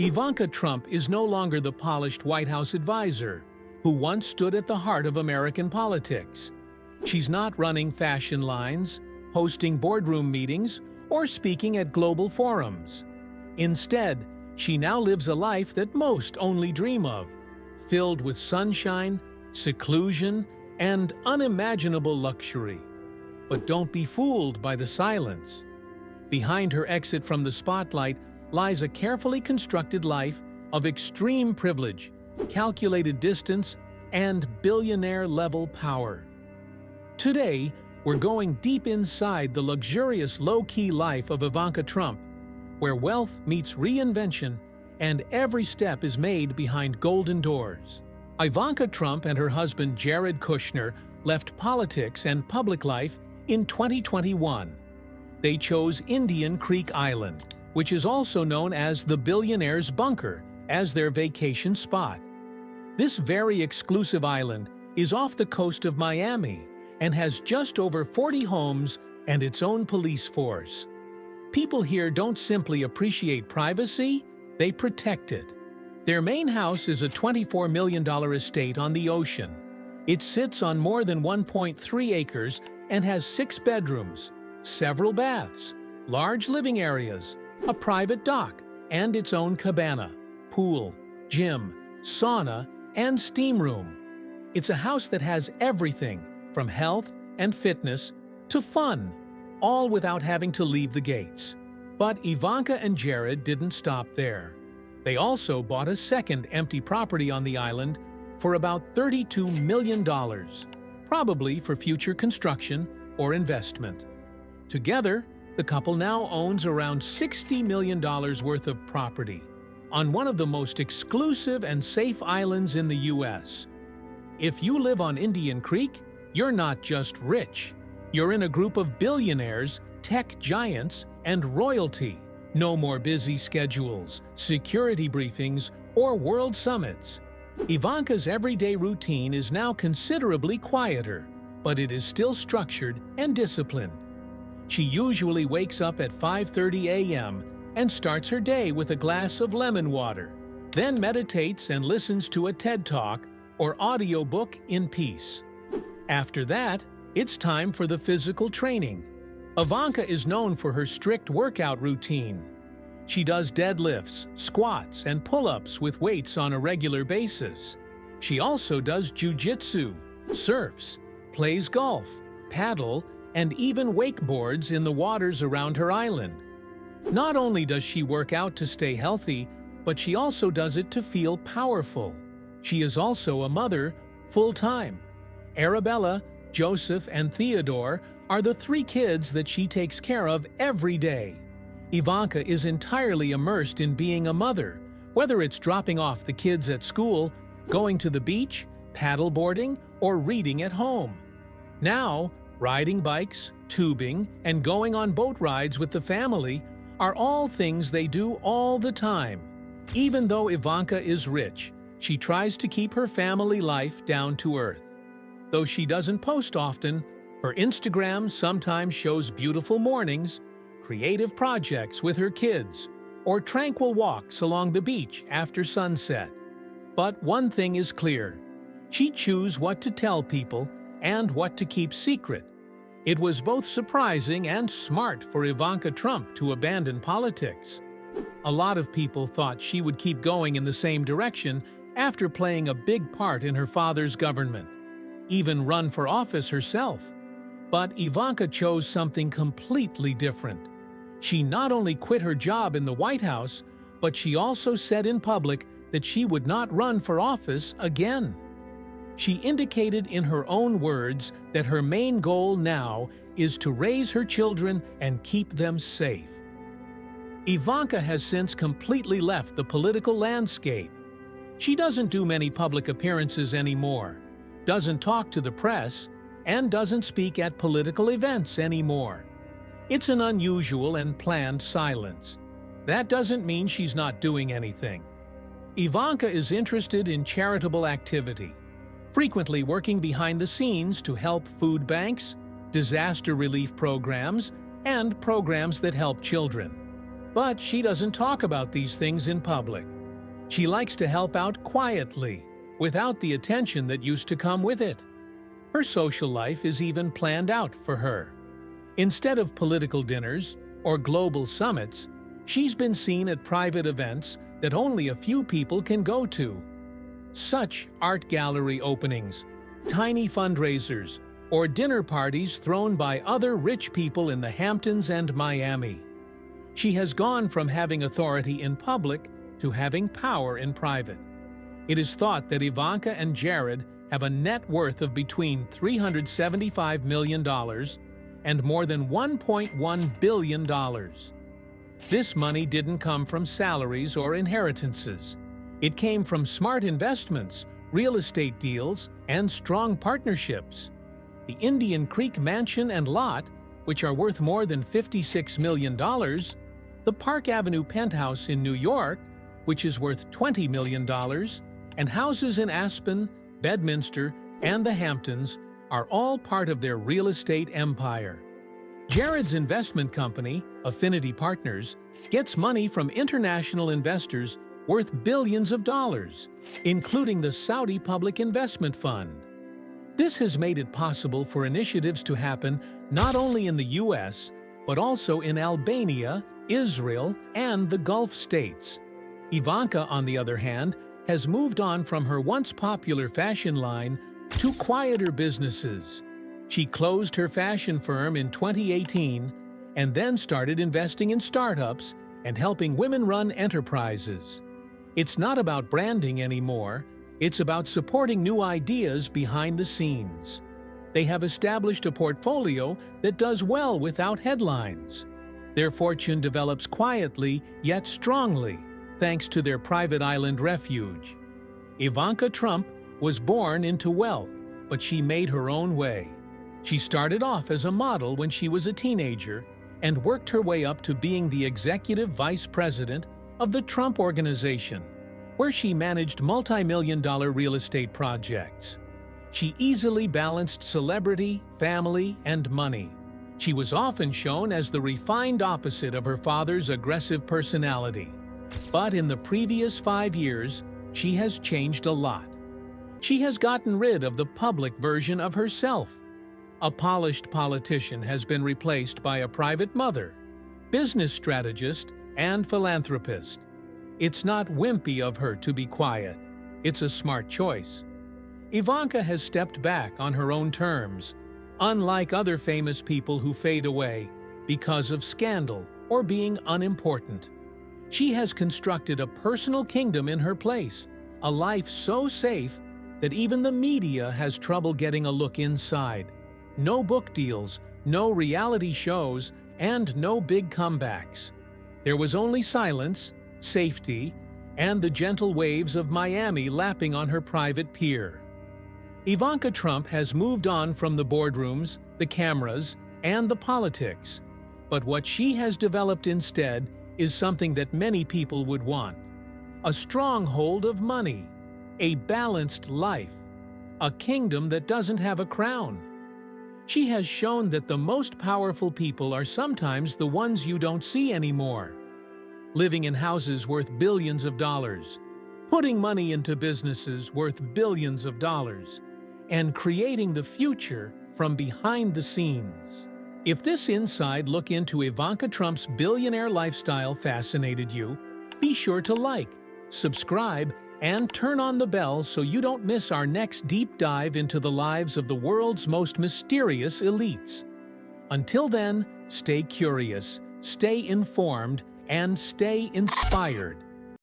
Ivanka Trump is no longer the polished White House advisor who once stood at the heart of American politics. She's not running fashion lines, hosting boardroom meetings, or speaking at global forums. Instead, she now lives a life that most only dream of, filled with sunshine, seclusion, and unimaginable luxury. But don't be fooled by the silence. Behind her exit from the spotlight lies a carefully constructed life of extreme privilege, calculated distance, and billionaire-level power. Today, we're going deep inside the luxurious low-key life of Ivanka Trump, where wealth meets reinvention and every step is made behind golden doors. Ivanka Trump and her husband Jared Kushner left politics and public life in 2021. They chose Indian Creek Island, which is also known as the Billionaire's Bunker, as their vacation spot. This very exclusive island is off the coast of Miami and has just over 40 homes and its own police force. People here don't simply appreciate privacy, they protect it. Their main house is a $24 million estate on the ocean. It sits on more than 1.3 acres and has 6 bedrooms, several baths, large living areas, a private dock, and its own cabana, pool, gym, sauna, and steam room. It's a house that has everything from health and fitness to fun, all without having to leave the gates. But Ivanka and Jared didn't stop there. They also bought a second empty property on the island for about $32 million, probably for future construction or investment. Together, the couple now owns around $60 million worth of property on one of the most exclusive and safe islands in the U.S. If you live on Indian Creek, you're not just rich. You're in a group of billionaires, tech giants, and royalty. No more busy schedules, security briefings, or world summits. Ivanka's everyday routine is now considerably quieter, but it is still structured and disciplined. She usually wakes up at 5:30 a.m. and starts her day with a glass of lemon water, then meditates and listens to a TED Talk or audiobook in peace. After that, it's time for the physical training. Ivanka is known for her strict workout routine. She does deadlifts, squats, and pull-ups with weights on a regular basis. She also does jiu-jitsu, surfs, plays golf, paddle, and even wakeboards in the waters around her island. Not only does she work out to stay healthy, but she also does it to feel powerful. She is also a mother, full-time. Arabella, Joseph, and Theodore are the 3 kids that she takes care of every day. Ivanka is entirely immersed in being a mother, whether it's dropping off the kids at school, going to the beach, paddleboarding, or reading at home. Now, riding bikes, tubing, and going on boat rides with the family are all things they do all the time. Even though Ivanka is rich, she tries to keep her family life down to earth. Though she doesn't post often, her Instagram sometimes shows beautiful mornings, creative projects with her kids, or tranquil walks along the beach after sunset. But one thing is clear: she chooses what to tell people and what to keep secret. It was both surprising and smart for Ivanka Trump to abandon politics. A lot of people thought she would keep going in the same direction after playing a big part in her father's government, even run for office herself. But Ivanka chose something completely different. She not only quit her job in the White House, but she also said in public that she would not run for office again. She indicated in her own words that her main goal now is to raise her children and keep them safe. Ivanka has since completely left the political landscape. She doesn't do many public appearances anymore, doesn't talk to the press, and doesn't speak at political events anymore. It's an unusual and planned silence. That doesn't mean she's not doing anything. Ivanka is interested in charitable activity, frequently working behind the scenes to help food banks, disaster relief programs, and programs that help children. But she doesn't talk about these things in public. She likes to help out quietly, without the attention that used to come with it. Her social life is even planned out for her. Instead of political dinners or global summits, she's been seen at private events that only a few people can go to. Such art gallery openings, tiny fundraisers, or dinner parties thrown by other rich people in the Hamptons and Miami. She has gone from having authority in public to having power in private. It is thought that Ivanka and Jared have a net worth of between $375 million and more than $1.1 billion. This money didn't come from salaries or inheritances. It came from smart investments, real estate deals, and strong partnerships. The Indian Creek mansion and lot, which are worth more than $56 million, the Park Avenue penthouse in New York, which is worth $20 million, and houses in Aspen, Bedminster, and the Hamptons are all part of their real estate empire. Jared's investment company, Affinity Partners, gets money from international investors worth billions of dollars, including the Saudi Public Investment Fund. This has made it possible for initiatives to happen not only in the U.S., but also in Albania, Israel, and the Gulf states. Ivanka, on the other hand, has moved on from her once popular fashion line to quieter businesses. She closed her fashion firm in 2018 and then started investing in startups and helping women-run enterprises. It's not about branding anymore, it's about supporting new ideas behind the scenes. They have established a portfolio that does well without headlines. Their fortune develops quietly yet strongly, thanks to their private island refuge. Ivanka Trump was born into wealth, but she made her own way. She started off as a model when she was a teenager and worked her way up to being the executive vice president of the Trump Organization, where she managed multi-million-dollar real estate projects. She easily balanced celebrity, family, and money. She was often shown as the refined opposite of her father's aggressive personality. But in the previous 5 years, she has changed a lot. She has gotten rid of the public version of herself. A polished politician has been replaced by a private mother, business strategist, and philanthropist. It's not wimpy of her to be quiet. It's a smart choice. Ivanka has stepped back on her own terms, unlike other famous people who fade away because of scandal or being unimportant. She has constructed a personal kingdom in her place, a life so safe that even the media has trouble getting a look inside. No book deals, no reality shows, and no big comebacks. There was only silence, safety, and the gentle waves of Miami lapping on her private pier. Ivanka Trump has moved on from the boardrooms, the cameras, and the politics, but what she has developed instead is something that many people would want: a stronghold of money, a balanced life, a kingdom that doesn't have a crown. She has shown that the most powerful people are sometimes the ones you don't see anymore. Living in houses worth billions of dollars, putting money into businesses worth billions of dollars, and creating the future from behind the scenes. If this inside look into Ivanka Trump's billionaire lifestyle fascinated you, be sure to like, subscribe, and turn on the bell so you don't miss our next deep dive into the lives of the world's most mysterious elites. Until then, stay curious, stay informed, and stay inspired.